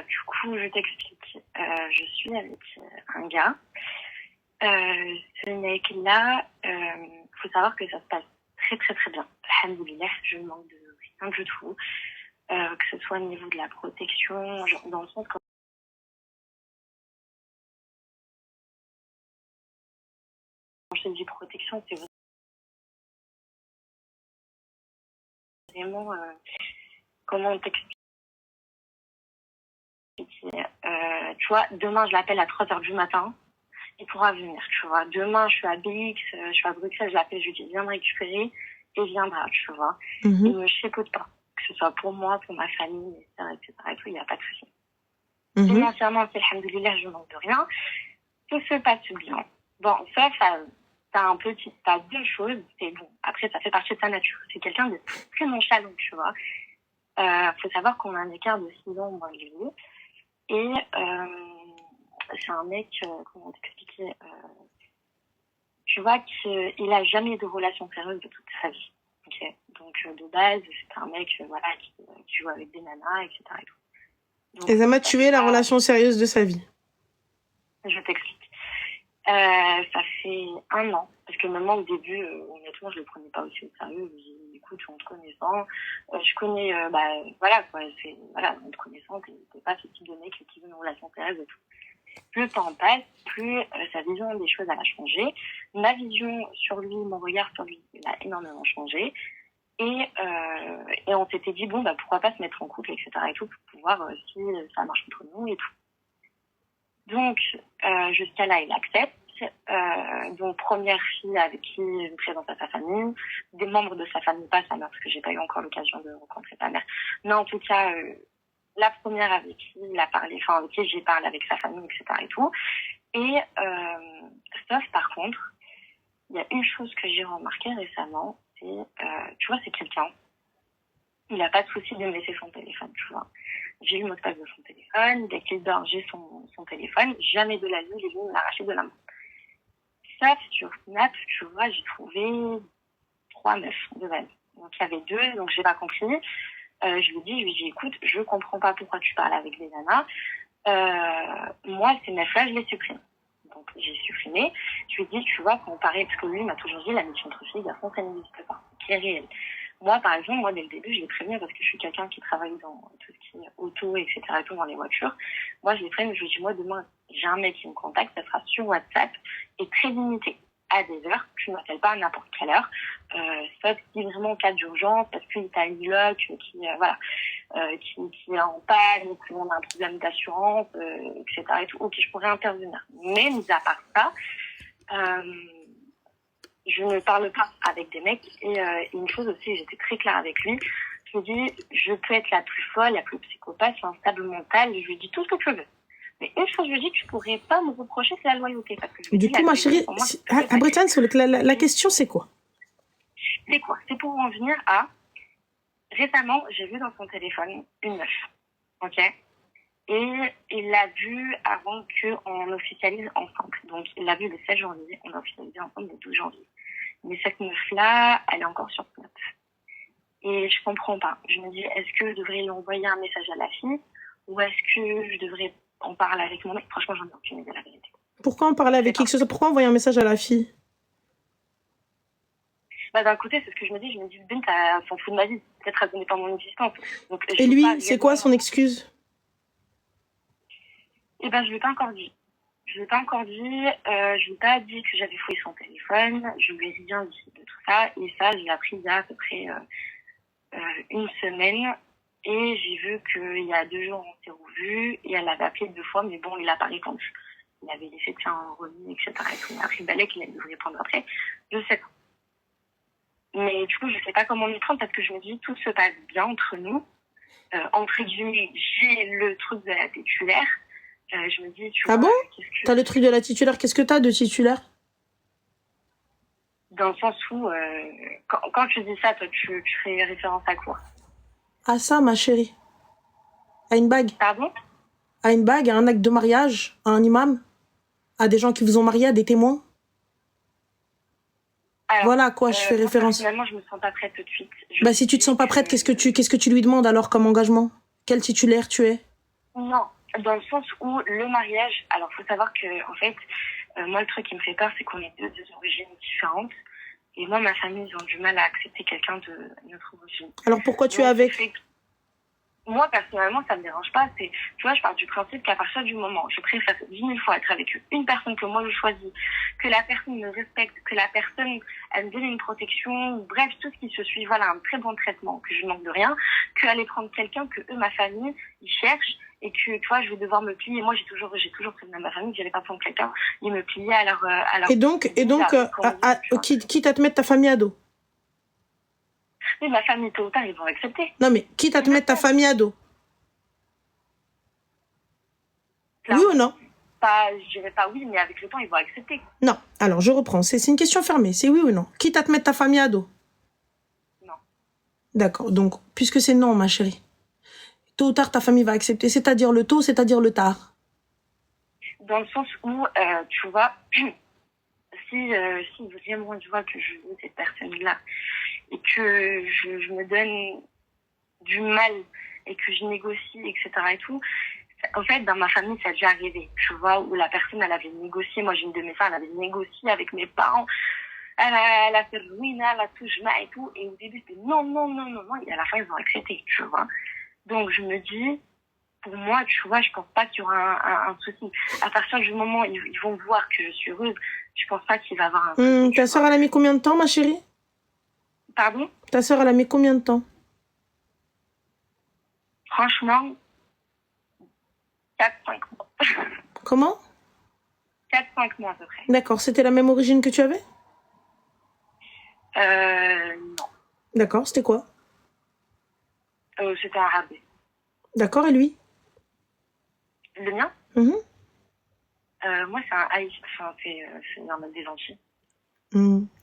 Du coup, je t'explique. Je suis avec un gars. Ce mec-là, faut savoir que ça se passe très très très bien. Alhamdoulilah, je ne manque de rien du tout. Que ce soit au niveau de la protection, genre, dans le sens quand je te dis protection, c'est vraiment comment on t'explique. Tu vois, demain je l'appelle à 3h du matin, il pourra venir, tu vois. Demain je suis à BX, je suis à Bruxelles, je l'appelle, je lui dis viens me récupérer, et il viendra, tu vois. Il me chipote pas, que ce soit pour moi, pour ma famille, etc. Et tout, il n'y a pas de souci. Financièrement, alhamdoulilah, je ne manque de rien. Tout se passe bien. Bon, ça, t'as deux choses, c'est bon. Après, ça fait partie de sa nature. C'est quelqu'un de très nonchalant, tu vois. Faut savoir qu'on a un écart de 6 ans, moi et lui. Et c'est un mec, comment t'expliquer, tu vois qu'il a jamais eu de relation sérieuse de toute sa vie. Okay. Donc, de base, c'est un mec, voilà, qui joue avec des nanas, etc. Et, tout. Donc, et ça m'a tué la relation sérieuse de sa vie. Je t'explique. Ça fait 1 an, parce que même au début, honnêtement, je le prenais pas aussi au sérieux. Je me dis, écoute, on te connaissant, je connais, voilà, quoi, c'est, voilà, on te connaissant, t'es pas ce type de mec qui veut une relation sérieuse et tout. Plus le temps passe, plus sa vision des choses, elle a changé. Ma vision sur lui, mon regard sur lui, il a énormément changé. Et on s'était dit, bon, bah, pourquoi pas se mettre en couple, etc. et tout, pour pouvoir, si ça marche entre nous et tout. Donc, jusqu'à là, il accepte. Donc, première fille avec qui il me présente à sa famille, des membres de sa famille, pas sa mère, parce que j'ai pas eu encore l'occasion de rencontrer sa mère. Mais en tout cas, la première avec qui il a parlé, enfin, avec qui j'ai parlé avec sa famille, etc. et tout. Et, sauf, par contre, il y a une chose que j'ai remarqué récemment, c'est, tu vois, c'est quelqu'un. Il a pas de souci de me laisser son téléphone, tu vois. J'ai eu le mot de passe de son téléphone. Dès qu'il dort, j'ai son téléphone. Jamais de la vie, il est venu me l'arracher de la main. Ça, sur Snap, tu vois, j'ai trouvé 3 meufs de base. Donc, il y avait 2, donc j'ai pas compris. Je lui dis, écoute, je comprends pas pourquoi tu parles avec des nanas. Moi, ces meufs-là, je les supprime. Donc, j'ai supprimé. Je lui dis, tu vois, quand on parlait, parce que lui m'a toujours dit, la mission entre filles et garçons, ça n'existe pas. Qui est réel. Moi, par exemple, dès le début, je l'ai prévenu parce que je suis quelqu'un qui travaille dans tout ce qui est auto, etc., et tout, dans les voitures. Moi, je l'ai prévenu, je lui dis, moi, demain, j'ai un mec qui me contacte, ça sera sur WhatsApp et très limité. À des heures, tu ne m'appelles pas à n'importe quelle heure, sauf si vraiment en cas d'urgence, parce qu'il t'a une loc qui est en panne, ou qu'on a un problème d'assurance, etc., et tout, ok, je pourrais intervenir. Mais, mis à part ça, je ne parle pas avec des mecs. Et une chose aussi, j'étais très claire avec lui. Je lui dis, je peux être la plus folle, la plus psychopathe, l'instable mentale. Je lui dis tout ce que tu veux. Mais une chose, je lui dis, tu pourrais pas me reprocher, c'est la loyauté. Parce que du coup, ma chérie, Brittany, la question, c'est quoi? C'est quoi? C'est pour en venir à... Récemment, j'ai vu dans son téléphone une meuf. Ok? Et il l'a vue avant qu'on officialise ensemble. Donc, il l'a vue le 16 janvier. On a officialisé ensemble le 12 janvier. Mais cette meuf-là, elle est encore sur Snap. Et je comprends pas. Je me dis, est-ce que je devrais lui envoyer un message à la fille? Ou est-ce que je devrais en parler avec mon mec? Franchement, j'en ai aucune idée, la vérité. Pourquoi en parler avec qui que ce soit? Pourquoi envoyer un message à la fille? Bah, d'un côté, c'est ce que je me dis. Je me dis, Bint, elle s'en fout de ma vie. Peut-être elle connaît pas mon existence. Donc, et lui, c'est quoi son excuse? Eh ben, je lui ai pas encore dit. Je lui ai pas dit que j'avais fouillé son téléphone. Je lui ai rien dit de tout ça. Et ça, je l'ai appris il y a à peu près 1 semaine. Et j'ai vu qu'il y a 2 jours, on s'est revus. Et elle avait appelé 2 fois, mais bon, il a pas répondu. Il avait laissé un remis, etc. Et tout. Mais après, Balek, il a dû répondre après. Je sais pas. Mais du coup, je sais pas comment m'y prendre parce que je me dis, tout se passe bien entre nous. Entre guillemets, j'ai le truc de la titulaire. Je me dis, tu vois... Bon? T'as le truc de la titulaire, qu'est-ce que t'as de titulaire? Dans le sens où, quand tu dis ça, toi, tu fais référence à quoi? À ça, ma chérie. À une bague. Pardon? À une bague, à un acte de mariage, à un imam, à des gens qui vous ont marié, à des témoins. Alors, voilà à quoi je fais référence. Personnellement, je me sens pas prête tout de suite. Si tu te sens pas prête, qu'est-ce que tu lui demandes alors comme engagement? Quel titulaire tu es? Non, Dans le sens où le mariage, alors faut savoir que en fait, moi le truc qui me fait peur, c'est qu'on est deux origines différentes. Et moi, ma famille, ils ont du mal à accepter quelqu'un de notre origine. Alors pourquoi tu es Donc, avec? moi, personnellement, ça me dérange pas. Tu vois, je pars du principe qu'à partir du moment où je préfère 10 000 fois être avec une personne que moi je choisis, que la personne me respecte, que la personne, elle me donne une protection, bref, tout ce qui se suit, voilà, un très bon traitement, que je manque de rien, qu'aller prendre quelqu'un que eux, ma famille, ils cherchent, et que, tu vois, je vais devoir me plier. Moi, j'ai toujours prévenu à ma famille que j'allais pas prendre quelqu'un, ils me pliaient à leur Et donc, quitte à te mettre ta famille à dos. Mais ma famille, tôt ou tard, ils vont accepter. Non, mais quitte à te mettre ta famille à dos. Là, oui ou non? Je dirais pas oui, mais avec le temps, ils vont accepter. Non, alors je reprends. C'est une question fermée. C'est oui ou non? Quitte à te mettre ta famille à dos? Non. D'accord. Donc, puisque c'est non, ma chérie, tôt ou tard, ta famille va accepter. C'est-à-dire le tôt, c'est-à-dire le tard. Dans le sens où, tu vois, si vraiment je vois que je veux cette personne-là et que je me donne du mal et que je négocie, etc. et tout, en fait, dans ma famille, ça a déjà arrivé, tu vois, où la personne, elle avait négocié, moi j'ai une de mes soeurs, elle avait négocié avec mes parents, elle a fait ruina, la touchema et tout, et au début c'était non, et à la fin ils ont accepté, tu vois. Donc je me dis, pour moi, tu vois, je pense pas qu'il y aura un souci. À partir du moment où ils vont voir que je suis heureuse, je pense pas qu'il va y avoir un souci. Ta soeur, elle a mis combien de temps, ma chérie? Pardon? Ta soeur, elle a mis combien de temps? Franchement, 4-5 mois. Comment? 4-5 mois à peu près. D'accord, c'était la même origine que tu avais? Non. D'accord, c'était quoi? C'était arabe. D'accord, et lui? Le mien? Moi, c'est un haïtien. Enfin, c'est normal des Antilles.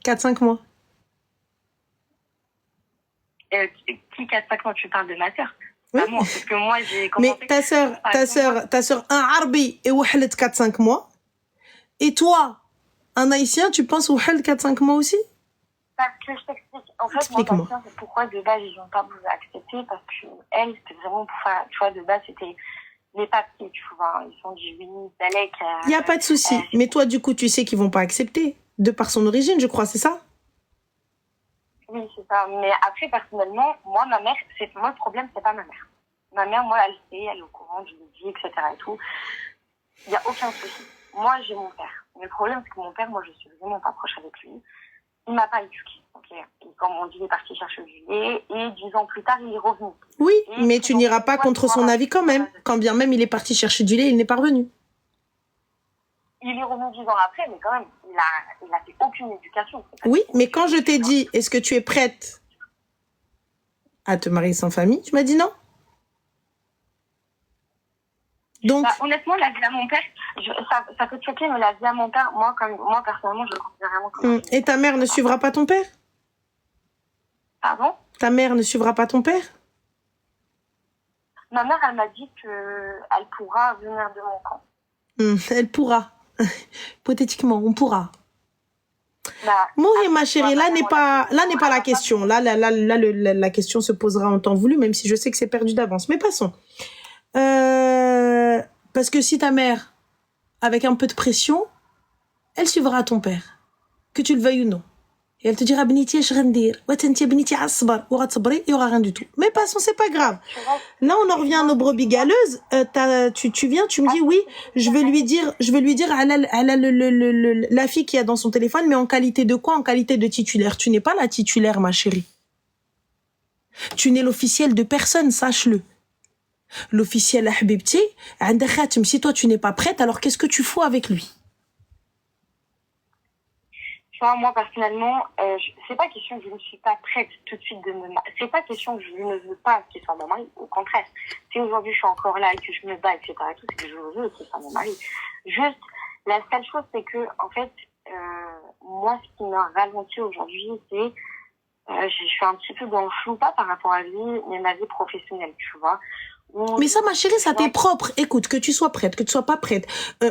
4-5 mois. Qui 4-5 mois? Tu parles de ma sœur? Oui. Pas moi, parce que moi, j'ai commencé... Mais ta sœur, un arabi et wahlet 4-5 mois. Et toi, un haïtien, tu penses wahlet 4-5 mois aussi? Parce que je t'explique. En fait, moi, c'est pourquoi de base, ils n'ont pas voulu accepter, parce que elle, c'était vraiment pour faire... Tu vois, de base, c'était les papiers, tu vois. Ils sont dit oui, Dalek... Il n'y a pas de souci. Mais toi, du coup, tu sais qu'ils vont pas accepter. De par son origine, je crois, c'est ça? Oui, c'est ça. Mais après, personnellement, moi, ma mère, moi, le problème, c'est pas ma mère. Ma mère, moi, elle sait, elle est au courant, je lui dis, etc. et tout. Il n'y a aucun souci. Moi, j'ai mon père. Mais le problème, c'est que mon père, moi, je suis vraiment pas proche avec lui. Il m'a pas éduqué. Okay. Et comme on dit, il est parti chercher du lait. Et 10 ans plus tard, il est revenu. Oui, mais tu n'iras pas contre son avis quand même. Quand bien même il est parti chercher du lait, il n'est pas revenu. Il est revenu 10 ans après, mais quand même, il a fait aucune éducation. Oui, mais quand je t'ai dit, est-ce que tu es prête à te marier sans famille, tu m'as dit non. Donc, honnêtement, la vie à mon père, ça peut te choquer, mais la vie à mon père, moi personnellement, je le considère vraiment comme... Et ta mère ne suivra pas ton père? Pardon? Ta mère ne suivra pas ton père? Ma mère, elle m'a dit qu'elle pourra venir de mon camp. Elle pourra. Hypothétiquement, on pourra. Mourir, ma chérie, là n'est pas la question. Là, la question se posera en temps voulu, même si je sais que c'est perdu d'avance. Mais passons. Parce que si ta mère, avec un peu de pression, elle suivra ton père, que tu le veuilles ou non. Et elle te dira, Beniti, je rendir. Beniti, asbar. Il y aura rien du tout. Mais passons, c'est pas grave. Là, on en revient à nos brebis galeuses. Tu viens, tu me dis, oui, je vais lui dire, la fille qui a dans son téléphone, mais en qualité de quoi? En qualité de titulaire. Tu n'es pas la titulaire, ma chérie. Tu n'es l'officiel de personne, sache-le. L'officiel, Habibti, si toi tu n'es pas prête, alors qu'est-ce que tu fous avec lui? Moi, personnellement, c'est pas question que je ne suis pas prête tout de suite de me marier. C'est pas question que je ne veux pas qu'il soit mon mari. Au contraire. Si aujourd'hui je suis encore là et que je me bats, etc. et tout, c'est que je veux qu'il soit mon mari. Juste, la seule chose, c'est que, en fait, moi, ce qui m'a ralenti aujourd'hui, c'est, je suis un petit peu dans le flou, pas par rapport à lui, mais ma vie professionnelle, tu vois. Mais ça, ma chérie, ça t'est propre. Écoute, que tu sois prête, que tu sois pas prête.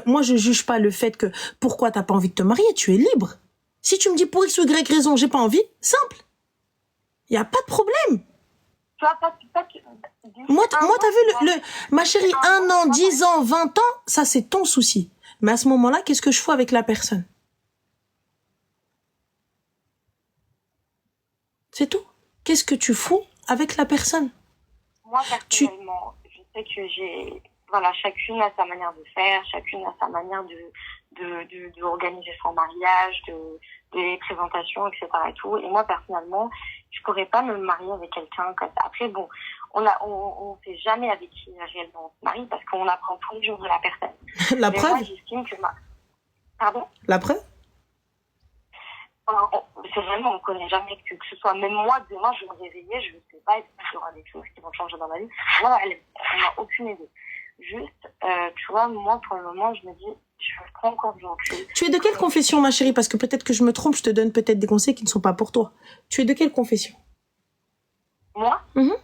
Moi, je juge pas le fait que, pourquoi t'as pas envie de te marier, tu es libre. Si tu me dis pour X ou Y raison, j'ai pas envie, simple. Il y a pas de problème. Tu vois, pas Moi, t'as vu, ma chérie, 1 an, 10 ans, 20 ans, ça, c'est ton souci. Mais à ce moment-là, qu'est-ce que je fais avec la personne? C'est tout. Qu'est-ce que tu fous avec la personne? Moi, personnellement, je sais que voilà, chacune a sa manière de faire, chacune a sa manière de organiser son mariage, des présentations, etc. et tout. Et moi, personnellement, je pourrais pas me marier avec quelqu'un comme ça. Après, bon, on sait jamais avec qui réellement on se marie parce qu'on apprend tous les jours de la personne. La Mais preuve? moi, j'estime que Pardon? La preuve? C'est vraiment, on connaît jamais que ce soit. Même moi, demain, je vais me réveiller, je ne sais pas, est-ce qu'il y aura des choses qui vont changer dans ma vie. Moi, on n'a aucune idée. Juste, tu vois, moi, pour le moment, je me dis, je prends encore du recul. Tu es de quelle confession, ma chérie? Parce que peut-être que je me trompe, je te donne peut-être des conseils qui ne sont pas pour toi. Tu es de quelle confession? Moi? Mm-hmm.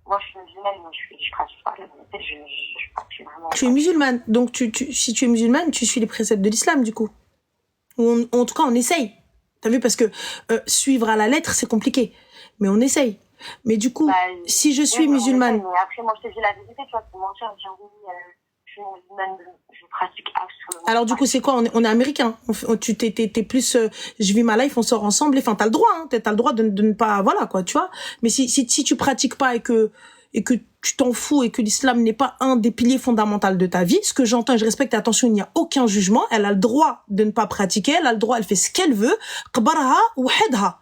Moi, je suis musulmane, mais je pratique pas la vérité, je pratique vraiment. Tu es musulmane, donc si tu es musulmane, tu suis les préceptes de l'islam, du coup. Ou en tout cas, on essaye. T'as vu, parce que suivre à la lettre, c'est compliqué. Mais on essaye. Mais du coup, si je suis musulmane... Mais après, moi, je te dis la vérité, tu vois, pour mentir, dire oui, je suis musulmane, je pratique absolument. Alors du coup, c'est quoi? On est américain. T'es plus... je vis ma life, on sort ensemble. Enfin, t'as le droit, hein. T'as le droit de ne pas... Voilà, quoi, tu vois. Mais si tu pratiques pas et que tu t'en fous et que l'islam n'est pas un des piliers fondamentaux de ta vie, ce que j'entends et je respecte, attention, il n'y a aucun jugement, elle a le droit de ne pas pratiquer, elle a le droit, elle fait ce qu'elle veut, qbaraha ou hadha.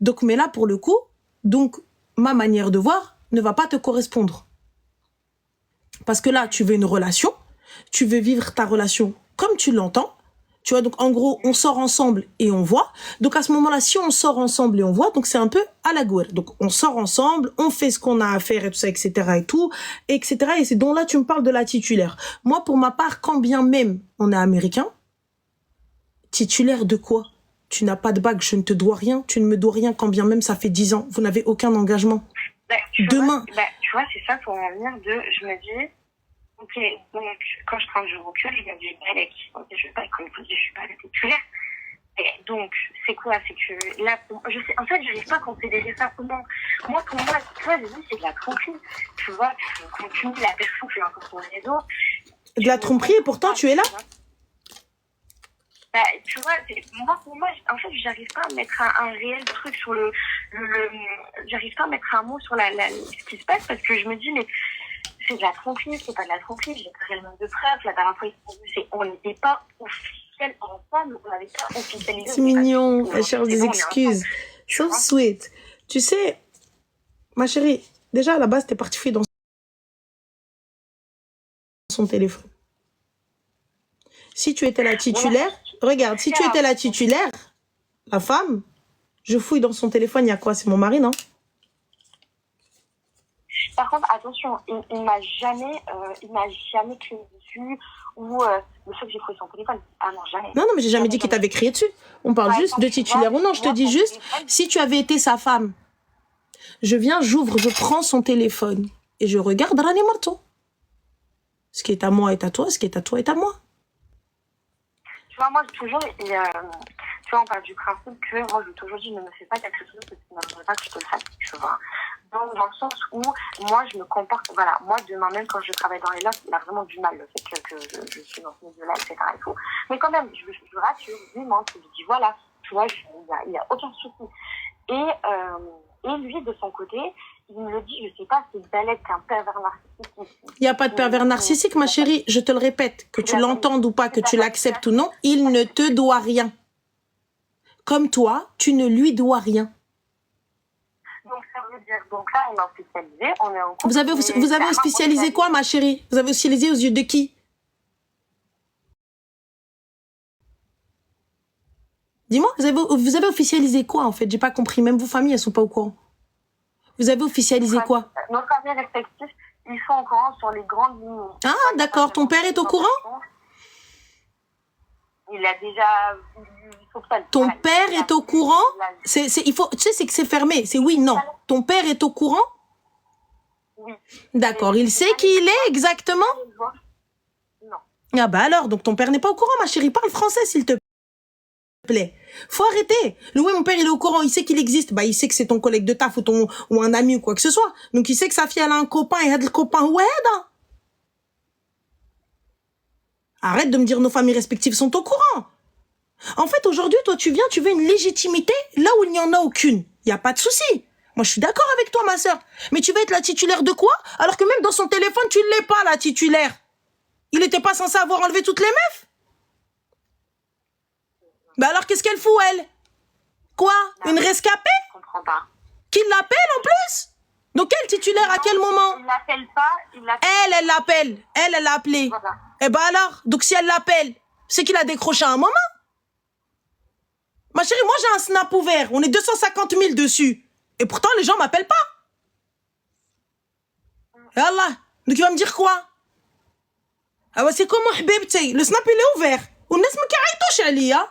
Donc, mais là, pour le coup, donc, ma manière de voir ne va pas te correspondre. Parce que là, tu veux une relation, tu veux vivre ta relation comme tu l'entends. Tu vois, donc en gros, on sort ensemble et on voit. Donc à ce moment-là, si on sort ensemble et on voit, donc c'est un peu à la gouère. Donc on sort ensemble, on fait ce qu'on a à faire et tout ça, etc. et tout, etc. Et c'est donc là, tu me parles de la titulaire. Moi, pour ma part, quand bien même on est américain, titulaire de quoi? Tu n'as pas de bague, je ne te dois rien, tu ne me dois rien, quand bien même ça fait 10 ans. Vous n'avez aucun engagement. Demain. Tu vois, c'est ça pour en venir je me dis, ok, donc quand je prends du recul, je me dis, je vais pas, comme je dis, je suis pas la titulaire. Et donc, c'est quoi? C'est que là, je sais, en fait, je n'arrive pas à considérer ça comment. Moi, pour moi, tu vois, je dis, c'est de la tromperie. Tu vois, tu continues la personne qui est encore sur les réseau. De la tromperie et pourtant tu es là? Tu vois, pour moi, en fait, j'arrive pas à mettre un réel truc sur j'arrive pas à mettre un mot sur ce qui se passe parce que je me dis, mais c'est de la tromperie, c'est pas de la tromperie, j'ai pas réellement de preuves. La dernière fois, on n'était pas officiels ensemble, on n'avait pas officialisé. C'est mignon, elle cherche des excuses. So sweet. Tu sais, ma chérie, déjà à la base, t'es partie fouiller dans son téléphone. Si tu étais la titulaire, regarde, si tu étais la titulaire, la femme, je fouille dans son téléphone, il y a quoi? C'est mon mari, non? Par contre, attention, il m'a jamais crié dessus ou le fait que j'ai fouillé son téléphone. Ah non, jamais. Non, mais j'ai jamais dit qu'il t'avait crié dessus. On parle juste de titulaire ou non. Je te dis juste, si tu avais été sa femme, je viens, j'ouvre, je prends son téléphone et je regarde Rani Marto. Ce qui est à moi est à toi, ce qui est à toi est à moi. Tu vois, moi, toujours, tu vois, on parle du principe que moi, je toujours dit, ne me fais pas quelque chose que tu n'aimerais pas que je te le fasse, tu vois. Donc, dans le sens où, moi, je me comporte, voilà, moi, demain même, quand je travaille dans les lots, il a vraiment du mal, le fait que je suis dans ce milieu-là, etc. et tout. Mais quand même, je rassure, je lui montre, je lui dis, voilà, tu vois, il y a aucun souci. Et lui, de son côté, il me le dit, je sais pas, c'est balèque qu'un pervers narcissique. Il n'y a pas de pervers narcissique, ma chérie. Je te le répète, que tu l'entendes ou pas, que tu l'acceptes ou non, il ne te doit rien. Comme toi, tu ne lui dois rien. Donc, ça veut dire, donc là, on a officialisé, on est en couple. Vous avez officialisé quoi, ma chérie? Vous avez officialisé aux yeux de qui? Dis-moi, vous avez officialisé quoi, en fait? J'ai pas compris. Même vos familles, elles sont pas au courant. Vous avez officialisé quoi? Nos familles respectives, ils sont au courant sur les grandes lignes. Ah, d'accord. Ton père est au courant? Il a déjà... Ton père est au courant? Il faut, tu sais, c'est que c'est fermé. C'est oui, non. Ton père est au courant? Oui. D'accord. Il sait qui il est exactement? Non. Ah bah alors, donc ton père n'est pas au courant, ma chérie. Parle français, s'il te plaît. Faut arrêter. Oui, mon père, il est au courant, il sait qu'il existe. Bah, il sait que c'est ton collègue de taf ou un ami ou quoi que ce soit. Donc, il sait que sa fille, elle a un copain et elle a le copain. Ouais, arrête de me dire nos familles respectives sont au courant. En fait, aujourd'hui, toi, tu viens, tu veux une légitimité là où il n'y en a aucune. Il n'y a pas de souci. Moi, je suis d'accord avec toi, ma sœur. Mais tu veux être la titulaire de quoi? Alors que même dans son téléphone, tu ne l'es pas, la titulaire. Il n'était pas censé avoir enlevé toutes les meufs? Bah alors, qu'est-ce qu'elle fout, elle? Quoi? Non, une rescapée? Je comprends pas. Qui l'appelle en plus? Donc, quel titulaire, à quel moment? Il l'appelle pas, Elle l'appelle. Elle l'a appelé. Voilà. Eh ben alors, donc si elle l'appelle, c'est qu'il a décroché à un moment. Ma chérie, moi j'ai un snap ouvert. On est 250 000 dessus. Et pourtant, les gens m'appellent pas. Et Allah. Donc il va me dire quoi? Ah ouais, c'est comment, habibti? Le snap, il est ouvert. On ne se Ali, hein?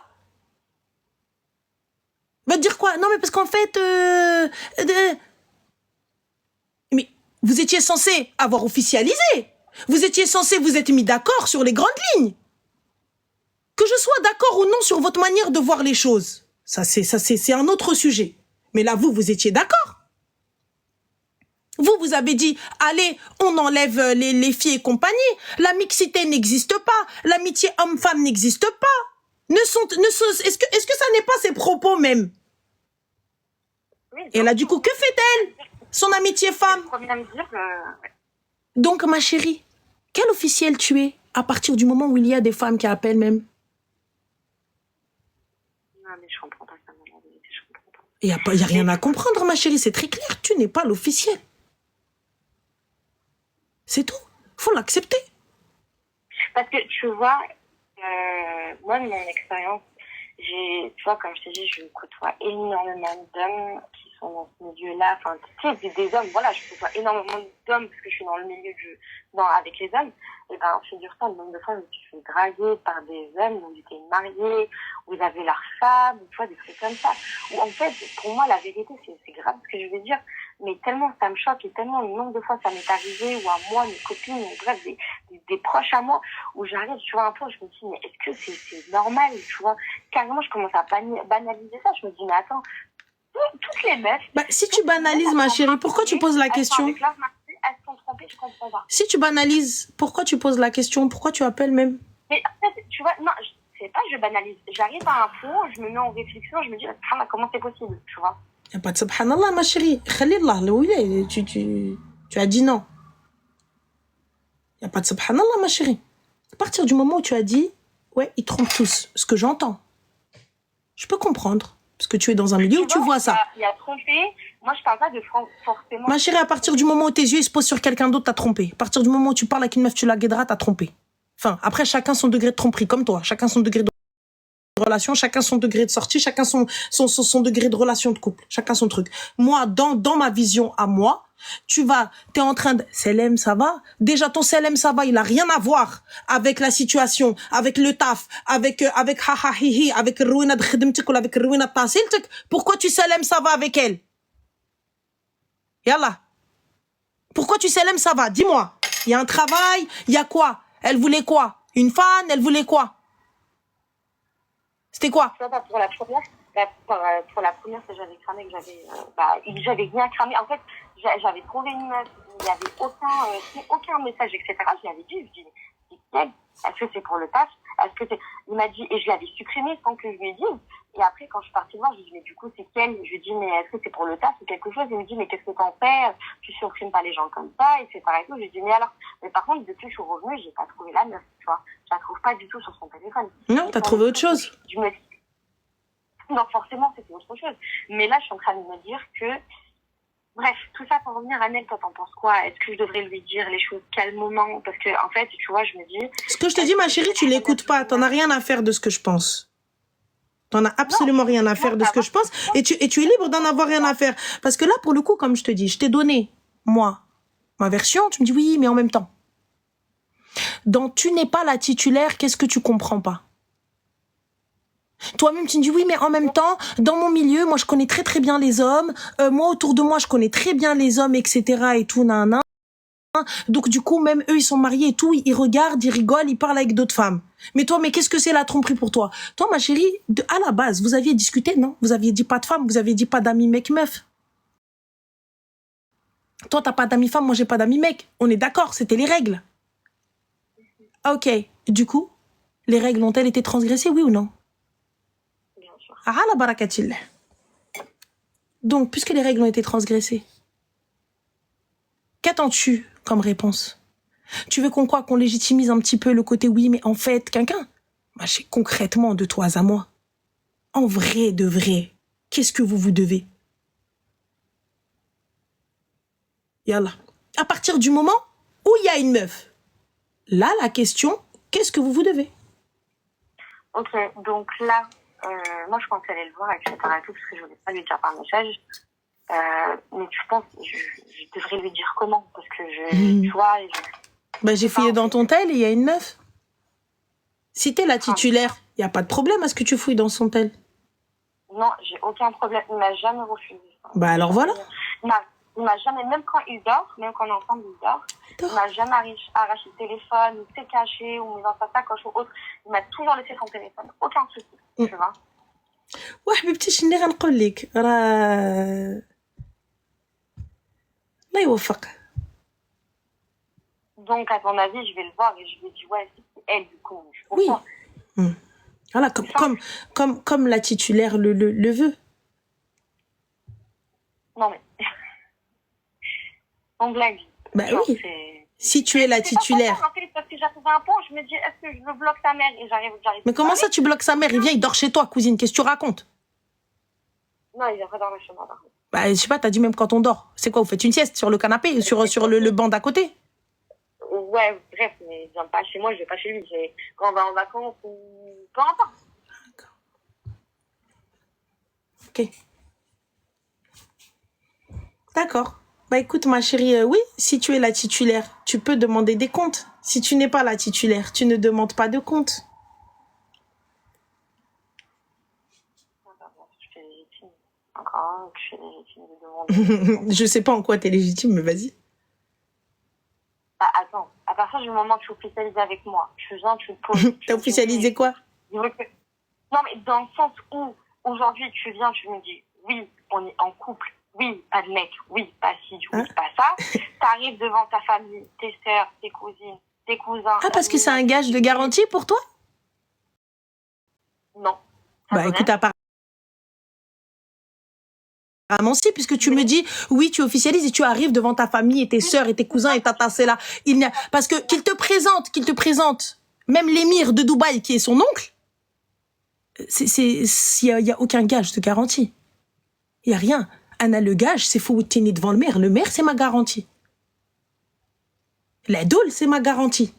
Va te dire quoi? Non, mais parce qu'en fait... Mais vous étiez censé avoir officialisé. Vous étiez censé vous être mis d'accord sur les grandes lignes. Que je sois d'accord ou non sur votre manière de voir les choses. Ça, c'est un autre sujet. Mais là, vous étiez d'accord. Vous avez dit, allez, on enlève les filles et compagnie. La mixité n'existe pas. L'amitié homme-femme n'existe pas. Est-ce que ça n'est pas ses propos même? Oui, et là, du coup, que fait-elle? Son amitié femme. Donc, ma chérie, quel officiel tu es à partir du moment où il y a des femmes qui appellent même? Non, mais je comprends pas ça, je comprends pas. Il n'y a rien à comprendre, ma chérie, c'est très clair. Tu n'es pas l'officiel. C'est tout. Faut l'accepter. Parce que, tu vois, moi, de mon expérience, tu vois, comme je t'ai dit, je côtoie énormément d'hommes qui sont dans ce milieu-là. Enfin, tu sais, des hommes, voilà, je côtoie énormément d'hommes parce que je suis dans le milieu avec les hommes. Et ben, figure-toi, le nombre de fois où je suis draguée par des hommes où ils étaient mariés, où ils avaient leur femme, tu vois, des trucs comme ça. Où, en fait, pour moi, la vérité, c'est grave ce que je vais dire, mais tellement ça me choque et tellement le nombre de fois ça m'est arrivé, ou à moi, mes copines, ou bref, des proches à moi, où j'arrive, tu vois, un peu, je me dis, mais est-ce que c'est normal, tu vois? Carrément, je commence à banaliser ça, je me dis, mais attends, toutes les meufs... Bah, si tu banalises, ma chérie, pourquoi tu poses la question? Elles sont trompées, je comprends pas. Si tu banalises, pourquoi tu poses la question? Pourquoi tu appelles même? Mais en fait, tu vois, non, c'est pas je banalise. J'arrive à un point, je me mets en réflexion, je me dis, comment c'est possible, tu vois? Il n'y a pas de subhanallah, ma chérie. Khalillah, là où il est, tu as dit non. Il n'y a pas de subhanallah, ma chérie. À partir du moment où tu as dit, ouais, ils trompent tous, ce que j'entends, je peux comprendre. Parce que tu es dans un milieu où tu vois ça. Il y a trompé. Moi, je parle pas de forcément... Ma chérie, à partir du moment où tes yeux ils se posent sur quelqu'un d'autre, t'as trompé. À partir du moment où tu parles avec une meuf, tu la guideras, t'as trompé. Enfin, après, chacun son degré de tromperie, comme toi. Chacun son degré de relation, chacun son degré de sortie, chacun son degré de relation de couple. Chacun son truc. Moi, dans ma vision à moi, t'es en train de... Selem, ça va? Déjà, ton Selem, ça va, il a rien à voir avec la situation, avec le taf, avec haha hihi, avec Rouina de khidmtik ou avec Rouina de tasiltik. Pourquoi tu Selem, ça va avec elle? Yallah. Pourquoi tu Selem, ça va? Dis-moi. Il y a un travail, il y a quoi? Elle voulait quoi? Une fan, elle voulait quoi? C'était quoi? Pour la première, que j'avais cramé, que j'avais rien cramé. En fait, j'avais trouvé une meuf, il n'y avait aucun message, etc. Je lui avais dit, est-ce que c'est pour le taf? Il m'a dit, et je l'avais supprimé sans que je lui dise. Et après, quand je suis partie voir, je lui ai dit, mais du coup, c'est quelle? Je lui ai dit, mais est-ce que c'est pour le taf ou quelque chose? Il me dit, mais qu'est-ce que t'en fais? Tu supprimes pas les gens comme ça, etc. Et tout. Je lui ai dit, mais alors, mais par contre, depuis que je suis revenue, j'ai pas trouvé la meuf, tu vois. Je la trouve pas du tout sur son téléphone. Non, t'as trouvé autre chose. Non, forcément, c'était autre chose. Mais là, je suis en train de me dire que, bref, tout ça pour revenir à Nel, toi, t'en penses quoi? Est-ce que je devrais lui dire les choses calmement? Parce que, en fait, tu vois, je me dis... Ce que je te dis, ma chérie, tu l'écoutes pas. T'en as rien à faire de ce que je pense. T'en as absolument rien à faire de ce que je pense. Et tu es libre d'en avoir rien à faire. Parce que là, pour le coup, comme je te dis, je t'ai donné, moi, ma version. Tu me dis oui, mais en même temps. Donc, tu n'es pas la titulaire, qu'est-ce que tu comprends pas? Toi-même, tu me dis oui, mais en même temps, dans mon milieu, moi, je connais très très bien les hommes. Moi, autour de moi, je connais très bien les hommes, etc. et tout, nan, nan. Donc du coup, même eux, ils sont mariés et tout, ils regardent, ils rigolent, ils parlent avec d'autres femmes. Mais toi, mais qu'est-ce que c'est la tromperie pour toi? Toi, ma chérie, à la base, vous aviez discuté, non? Vous aviez dit pas de femme, vous aviez dit pas d'amis mec-meuf. Toi, t'as pas d'amis femme, moi j'ai pas d'amis mec. On est d'accord, c'était les règles. Ah, ok. Du coup, les règles ont-elles été transgressées, oui ou non? Bien sûr. Ah, la barakatillah. Donc, puisque les règles ont été transgressées, qu'attends-tu comme réponse? Tu veux qu'on croit qu'on légitimise un petit peu le côté oui, mais en fait, quelqu'un? Bah, concrètement, de toi à moi. En vrai de vrai, qu'est-ce que vous vous devez? Yallah. À partir du moment où il y a une meuf, là, la question, qu'est-ce que vous vous devez? Ok, donc là, moi je pensais aller le voir, etc. et tout, parce que je voulais pas lui dire par message. Mais tu penses, je devrais lui dire comment? Parce que tu vois... Bah, j'ai fouillé dans ton tel et il y a une meuf. Si t'es la titulaire, il n'y a pas de problème à ce que tu fouilles dans son tel. Non, j'ai aucun problème. Il m'a jamais refusé. Bah alors voilà. Il m'a jamais, même quand il dort, même quand on est ensemble, il dort, il m'a jamais arraché le téléphone, ou s'est caché, ou mis dans sa sacoche ou autre. Il m'a toujours laissé son téléphone. Aucun souci, tu vois. Ouais, حبيبتي شنو غنقول لك راه الله يوفق. Donc, à ton avis, je vais le voir et je lui dis, ouais, c'est elle, du coup. Oui. Voilà, comme la titulaire le veut. Non, mais... On blague. Bah genre, oui. Si tu es la titulaire. En fait, parce que j'arrive à un point, je me dis, est-ce que je me bloque sa mère et j'arrive. Mais comment ça, tu bloques sa mère? Il vient, il dort chez toi, cousine. Qu'est-ce que tu racontes? Non, il vient pas dormir chez moi. Bah, je sais pas, t'as dit même quand on dort. C'est quoi, vous faites une sieste sur le canapé, sur le banc d'à côté? Ouais, bref, mais il vient pas chez moi, je vais pas chez lui. Quand on va en vacances ou peu importe. D'accord. Ok. D'accord. Bah écoute, ma chérie, oui, si tu es la titulaire, tu peux demander des comptes. Si tu n'es pas la titulaire, tu ne demandes pas de comptes. Je suis légitime. Encore, je suis légitime de demander. Je sais pas en quoi t'es légitime, mais vas-y. Bah attends, à partir du moment où tu officialises avec moi, tu viens, tu te poses. T'as officialisé quoi? Non, mais dans le sens où, aujourd'hui, tu viens, tu me dis, oui, on est en couple. Oui, pas de mec, oui, pas ci, oui, pas ça. T'arrives devant ta famille, tes sœurs, tes cousines, tes cousins. Ah, parce que c'est un gage de garantie pour toi? Non. Bah écoute, apparemment si, puisque tu me dis, oui, tu officialises et tu arrives devant ta famille et tes sœurs et tes cousins et ta tassée là. Parce que qu'il te présente, même l'émir de Dubaï qui est son oncle, il y a aucun gage de garantie. Il y a rien. Anna, le gage, c'est faut tenir devant le maire. Le maire, c'est ma garantie. La doule, c'est ma garantie.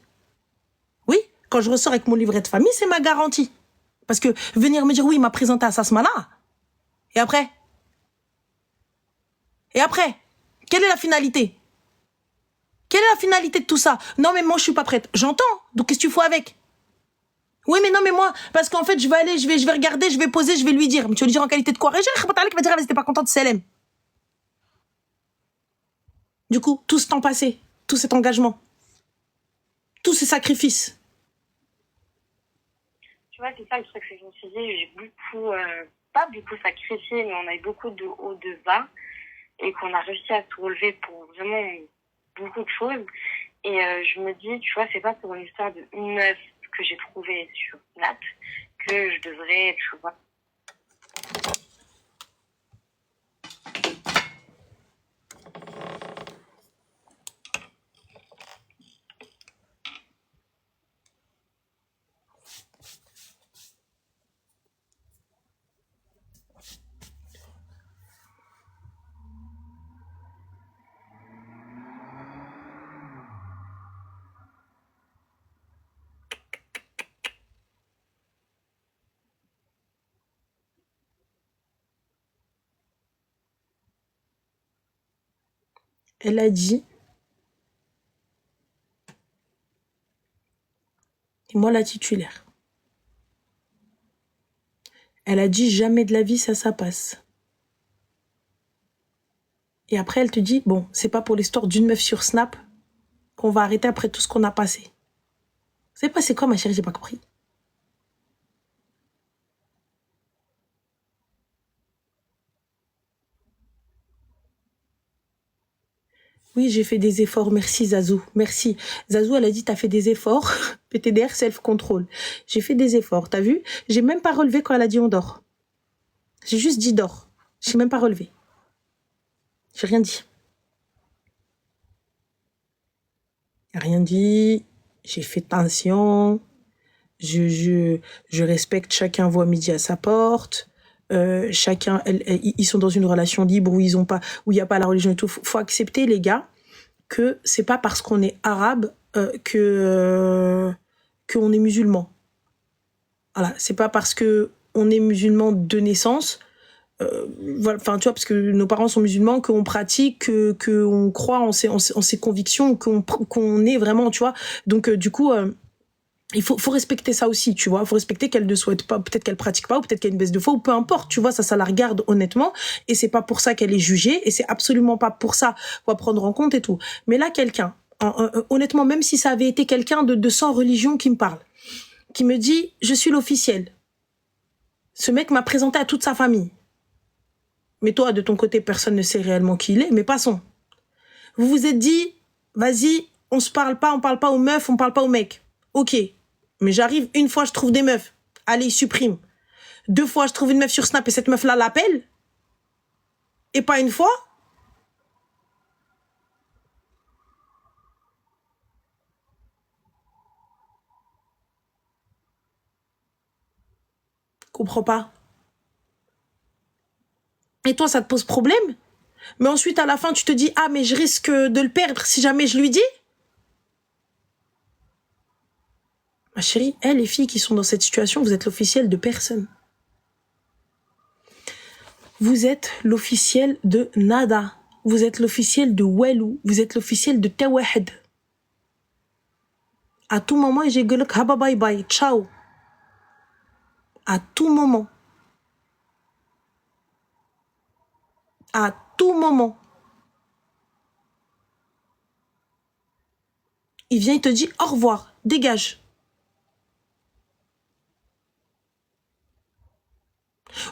Oui, quand je ressors avec mon livret de famille, c'est ma garantie. Parce que venir me dire, oui, il m'a présenté à Sasmala. Et après? Quelle est la finalité? Quelle est la finalité de tout ça? Non, mais moi, je suis pas prête. J'entends. Donc, qu'est-ce que tu fais avec? Oui, mais non, mais moi, parce qu'en fait, je vais aller, je vais regarder, je vais poser, je vais lui dire. Mais tu vas lui dire en qualité de quoi? Régis, qui va dire, elle n'était pas contente de Selem. Du coup, tout ce temps passé, tout cet engagement, tous ces sacrifices. Tu vois, c'est ça le truc, c'est que je me suis dit, j'ai beaucoup, pas beaucoup sacrifié, mais on a eu beaucoup de hauts, de bas, et qu'on a réussi à se relever pour vraiment beaucoup de choses. Et je me dis, tu vois, c'est pas pour une histoire de une meuf que j'ai trouvée sur Snap que je devrais, tu vois. Elle a dit, et moi la titulaire. Elle a dit, jamais de la vie, ça passe. Et après, elle te dit, bon, c'est pas pour l'histoire d'une meuf sur Snap qu'on va arrêter après tout ce qu'on a passé. Vous savez pas c'est quoi, ma chérie, j'ai pas compris. Oui, j'ai fait des efforts. Merci, Zazou. Merci. Zazou, elle a dit, t'as fait des efforts. PTDR, self-control. J'ai fait des efforts. T'as vu? J'ai même pas relevé quand elle a dit on dort. J'ai juste dit dors. J'ai même pas relevé. J'ai rien dit. Rien dit. J'ai fait attention. Je respecte, chacun voit midi à sa porte. Chacun, ils sont dans une relation libre où il n'y a pas la religion et tout. Faut accepter, les gars, que c'est pas parce qu'on est arabe qu'on est musulman. Voilà, c'est pas parce que on est musulman de naissance, voilà, enfin tu vois, parce que nos parents sont musulmans, qu'on pratique, qu'on croit en ses convictions, qu'on est vraiment, tu vois. Donc du coup, il faut respecter ça aussi, tu vois. Il faut respecter qu'elle ne souhaite pas, peut-être qu'elle pratique pas, ou peut-être qu'elle a une baisse de foi, ou peu importe, tu vois. Ça la regarde honnêtement, et c'est pas pour ça qu'elle est jugée, et c'est absolument pas pour ça qu'on va prendre en compte et tout. Mais là, quelqu'un, honnêtement, même si ça avait été quelqu'un de sans religion qui me parle, qui me dit, je suis l'officiel. Ce mec m'a présenté à toute sa famille. Mais toi, de ton côté, personne ne sait réellement qui il est, mais passons. Vous vous êtes dit, vas-y, on parle pas aux meufs, on parle pas aux mecs. Ok. Mais j'arrive, une fois, je trouve des meufs. Allez, supprime. 2 fois, je trouve une meuf sur Snap et cette meuf-là l'appelle. Et pas une fois. Comprends pas. Et toi, ça te pose problème? Mais ensuite, à la fin, tu te dis, ah, mais je risque de le perdre si jamais je lui dis. Ma chérie, les filles qui sont dans cette situation, vous êtes l'officiel de personne. Vous êtes l'officiel de nada. Vous êtes l'officiel de Welou. Vous êtes l'officiel de Tawahed. À tout moment, j'ai dit, haba bye bye, ciao. À tout moment. À tout moment. Il vient, il te dit au revoir, dégage.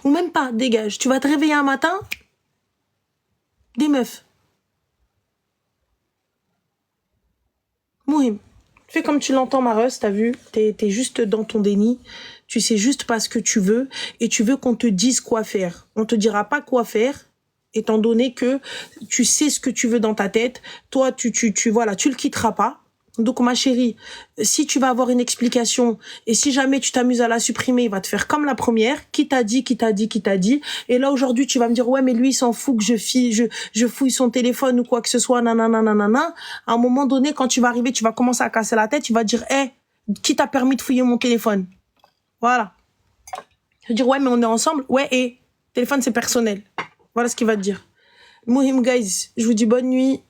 Ou même pas, dégage. Tu vas te réveiller un matin, des meufs. Mouhim. Fais comme tu l'entends, Mareuse, t'as vu? T'es juste dans ton déni. Tu sais juste pas ce que tu veux et tu veux qu'on te dise quoi faire. On te dira pas quoi faire, étant donné que tu sais ce que tu veux dans ta tête. Toi, voilà, tu le quitteras pas. Donc, ma chérie, si tu vas avoir une explication et si jamais tu t'amuses à la supprimer, il va te faire comme la première. Qui t'a dit. Et là, aujourd'hui, tu vas me dire, ouais, mais lui, il s'en fout que je fouille son téléphone ou quoi que ce soit, nanana. À un moment donné, quand tu vas arriver, tu vas commencer à casser la tête, tu vas dire, qui t'a permis de fouiller mon téléphone? Voilà. Je vais dire, ouais, mais on est ensemble. Ouais, téléphone, c'est personnel. Voilà ce qu'il va te dire. Mohim, guys, je vous dis bonne nuit.